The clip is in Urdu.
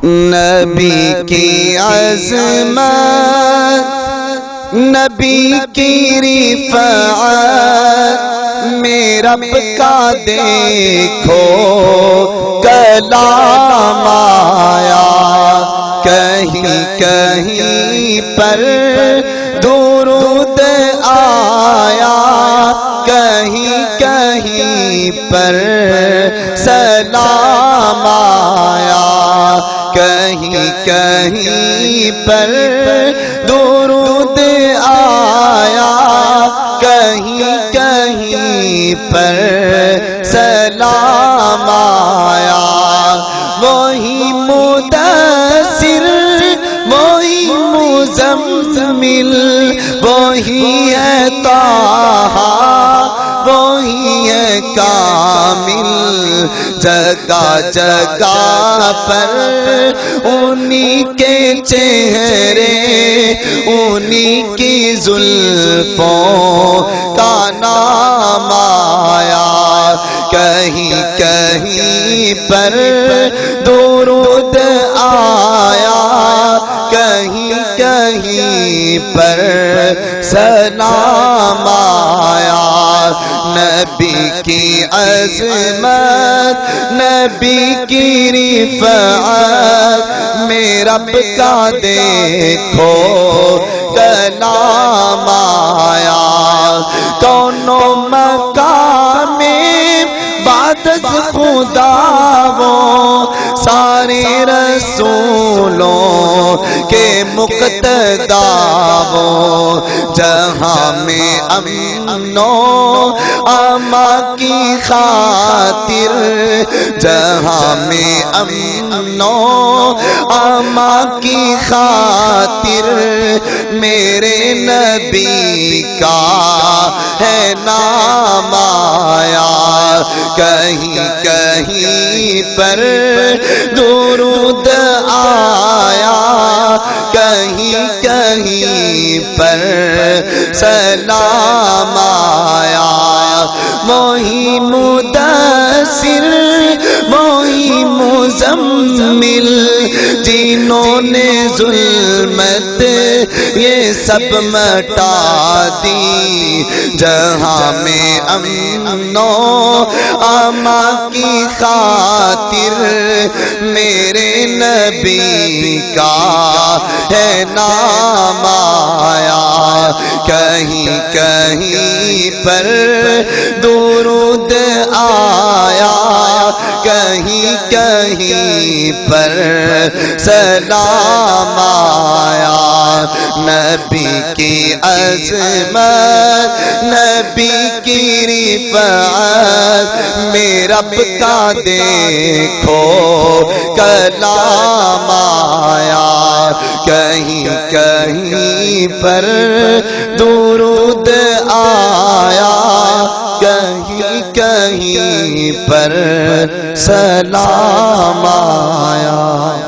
نبی کی عظمت، نبی کی رفعت، میرا رب کا دیکھو کلام آیا، کہیں کہیں پر درود آیا، کہیں کہیں پر سلام آیا، کہیں کہیں پر درود آیا، کہیں کہیں پر سلام آیا۔ وہی مدثر، وہی مزمل، وہی ہے طٰہٰ، وہی ہے کامل، جگہ جگہ پر انہی کے چہرے، انہی کی زلفوں کا نام آیا، کہیں کہیں پر درود آیا، کہیں کہیں پر سلام آیا۔ نبی کی عظمت، نبی کی رفعت، میرے رب کا دیکھو کلام آیا۔ دونوں مقام بعد از خدا وہ سارے رسولوں کے مقتدا وہ، جہاں میں امن و امان کی خاطر، جہاں میں امن و امان کی خاطر میرے نبی کا ہے نام آیا، کہیں کہیں پر درود آیا، کہیں کہیں پر سلام آیا۔ وہی مدثر، وہی مزمل، جنہوں نے ظلمت یہ سب مٹا دی، جہاں میں امن و امان کی خاطر میرے نبی کا ہے نام آیا، کہیں کہیں پر درود آیا، کہیں کہیں پر سلام آیا۔ نبی کی عظمت، نبی کی رفعت، میرے رب کا دیکھو کلام آیا، کہیں کہیں پر درود آیا، کہیں کہیں پر سلام آیا۔